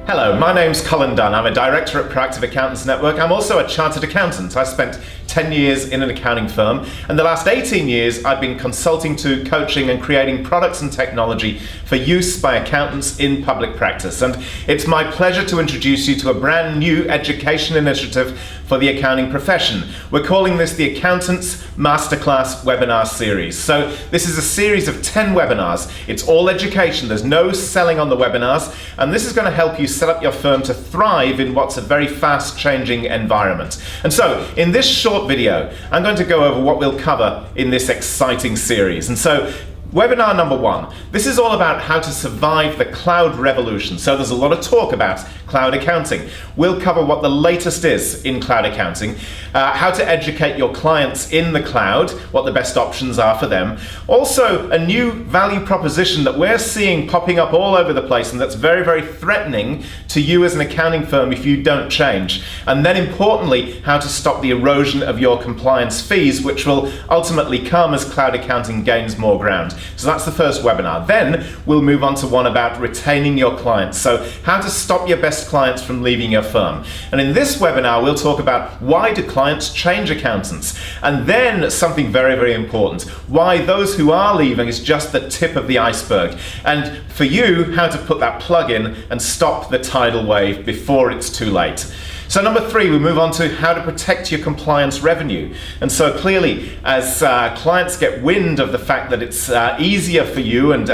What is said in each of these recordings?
Hello, my name's Colin Dunn. I'm a director at Proactive Accountants Network. I'm also a chartered accountant. I spent 10 years in an accounting firm, and the last 18 years I've been consulting to, coaching and creating products and technology for use by accountants in public practice. And it's my pleasure to introduce you to a brand new education initiative for the accounting profession. We're calling this the Accountants Masterclass Webinar Series. So this is a series of 10 webinars. It's all education. There's no selling on the webinars, and this is going to help you set up your firm to thrive in what's a very fast changing environment. And so in this short video, I'm going to go over what we'll cover in this exciting series. And so webinar number 1, this is all about how to survive the cloud revolution. So there's a lot of talk about cloud accounting. We'll cover what the latest is in cloud accounting, how to educate your clients in the cloud, what the best options are for them. Also, a new value proposition that we're seeing popping up all over the place, and that's very, very threatening to you as an accounting firm if you don't change. And then importantly, how to stop the erosion of your compliance fees, which will ultimately come as cloud accounting gains more ground. So that's the first webinar. Then we'll move on to one about retaining your clients. So how to stop your best clients from leaving your firm. And in this webinar, we'll talk about why do clients change accountants? And then something very, very important, why those who are leaving is just the tip of the iceberg. And for you, how to put that plug in and stop the tidal wave before it's too late. So number 3, we move on to how to protect your compliance revenue. And so clearly, as clients get wind of the fact that it's easier for you and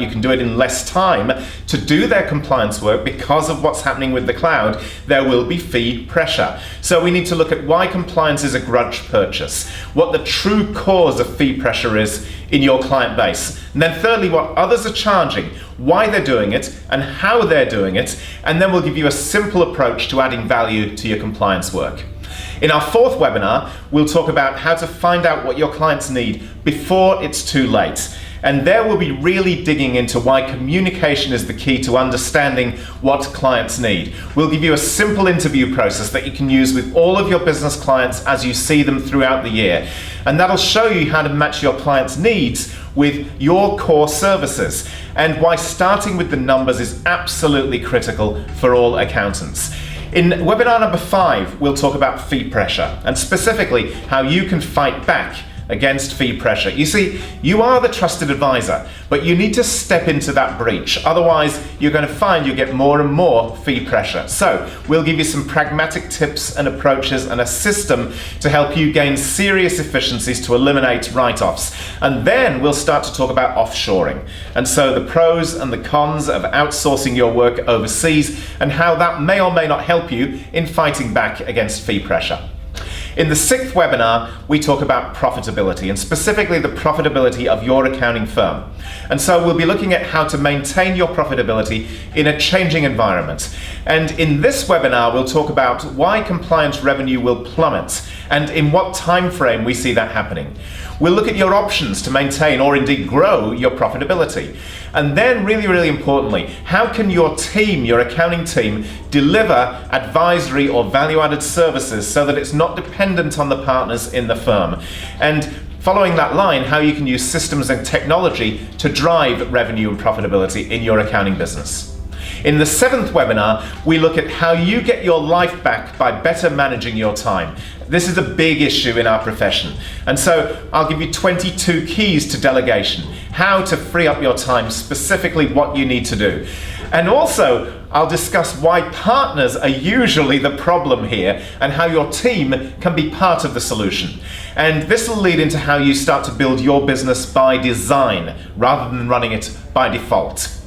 you can do it in less time to do their compliance work because of what's happening with the cloud, there will be fee pressure. So we need to look at why compliance is a grudge purchase, what the true cause of fee pressure is in your client base. And then thirdly, what others are charging, why they're doing it, and how they're doing it. And then we'll give you a simple approach to adding value to your compliance work. In our 4th webinar, we'll talk about how to find out what your clients need before it's too late. And there we'll be really digging into why communication is the key to understanding what clients need. We'll give you a simple interview process that you can use with all of your business clients as you see them throughout the year. And that'll show you how to match your clients' needs with your core services and why starting with the numbers is absolutely critical for all accountants. In webinar number 5, we'll talk about fee pressure and specifically how you can fight back against fee pressure. You see, you are the trusted advisor, but you need to step into that breach. Otherwise, you're going to find you get more and more fee pressure. So we'll give you some pragmatic tips and approaches and a system to help you gain serious efficiencies to eliminate write-offs. And then we'll start to talk about offshoring. And so the pros and the cons of outsourcing your work overseas and how that may or may not help you in fighting back against fee pressure. In the 6th webinar, we talk about profitability and specifically the profitability of your accounting firm. And so we'll be looking at how to maintain your profitability in a changing environment. And in this webinar, we'll talk about why compliance revenue will plummet and in what time frame we see that happening. We'll look at your options to maintain or indeed grow your profitability. And then really, really importantly, how can your team, your accounting team, deliver advisory or value-added services so that it's not dependent on the partners in the firm? And following that line, how you can use systems and technology to drive revenue and profitability in your accounting business. In the 7th webinar, we look at how you get your life back by better managing your time. This is a big issue in our profession. And so I'll give you 22 keys to delegation, how to free up your time, specifically what you need to do. And also, I'll discuss why partners are usually the problem here and how your team can be part of the solution. And this will lead into how you start to build your business by design rather than running it by default.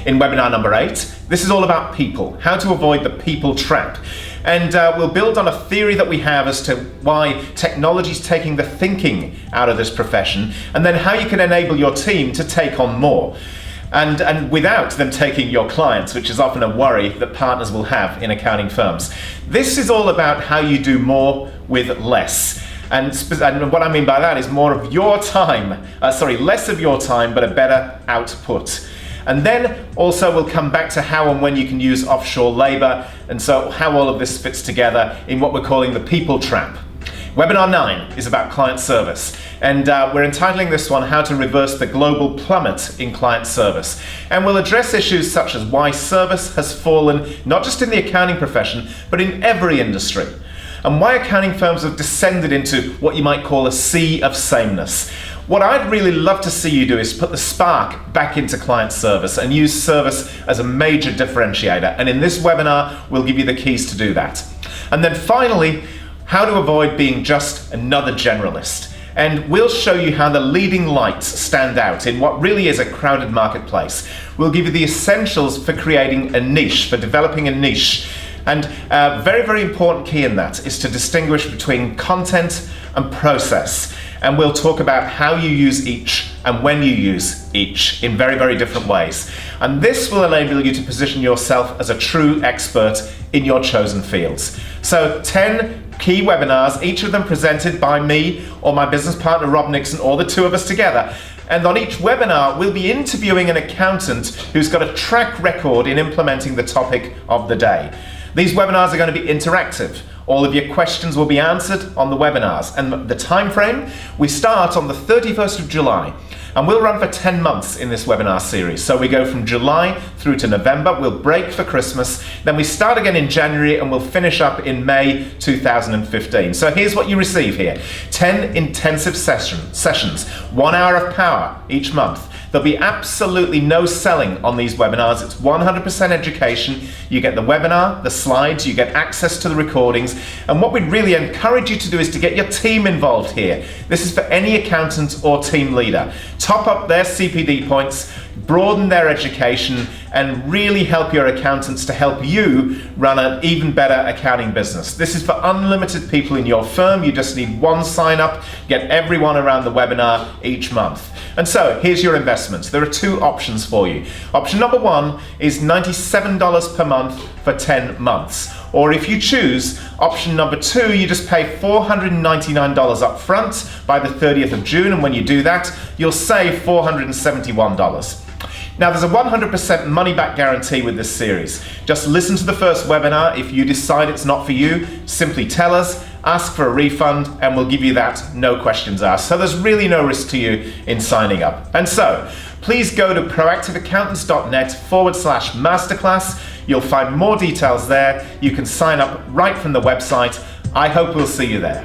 In webinar number 8, this is all about people, how to avoid the people trap. And we'll build on a theory that we have as to why technology is taking the thinking out of this profession, and then how you can enable your team to take on more. And without them taking your clients, which is often a worry that partners will have in accounting firms. This is all about how you do more with less. And what I mean by that is more of your time, less of your time, but a better output. And then also we'll come back to how and when you can use offshore labor, and so how all of this fits together in what we're calling the people trap. Webinar 9 is about client service, and we're entitling this one How to Reverse the Global Plummet in Client Service. And we'll address issues such as why service has fallen not just in the accounting profession, but in every industry, and why accounting firms have descended into what you might call a sea of sameness. What I'd really love to see you do is put the spark back into client service and use service as a major differentiator. And in this webinar, we'll give you the keys to do that. And then finally, how to avoid being just another generalist. And we'll show you how the leading lights stand out in what really is a crowded marketplace. We'll give you the essentials for creating a niche, for developing a niche. And a very, very important key in that is to distinguish between content and process. And we'll talk about how you use each and when you use each in very, very different ways. And this will enable you to position yourself as a true expert in your chosen fields. So 10 key webinars, each of them presented by me or my business partner Rob Nixon, or the two of us together. And on each webinar, we'll be interviewing an accountant who's got a track record in implementing the topic of the day. These webinars are going to be interactive. All of your questions will be answered on the webinars. And the time frame, we start on the 31st of July. And we'll run for 10 months in this webinar series. So we go from July through to November, we'll break for Christmas, then we start again in January and we'll finish up in May 2015. So here's what you receive here. 10 intensive sessions, 1 hour of power each month. There'll be absolutely no selling on these webinars. It's 100% education. You get the webinar, the slides, you get access to the recordings. And what we'd really encourage you to do is to get your team involved here. This is for any accountant or team leader. Top up their CPD points, broaden their education, and really help your accountants to help you run an even better accounting business. This is for unlimited people in your firm. You just need one sign up, get everyone around the webinar each month. And so here's your investments. There are two options for you. Option number one is $97 per month for 10 months. Or if you choose option number two, you just pay $499 up front by the 30th of June. And when you do that, you'll save $471. Now, there's a 100% money-back guarantee with this series. Just listen to the first webinar. If you decide it's not for you, simply tell us, ask for a refund, and we'll give you that, no questions asked. So there's really no risk to you in signing up. And so, please go to proactiveaccountants.net/masterclass. You'll find more details there. You can sign up right from the website. I hope we'll see you there.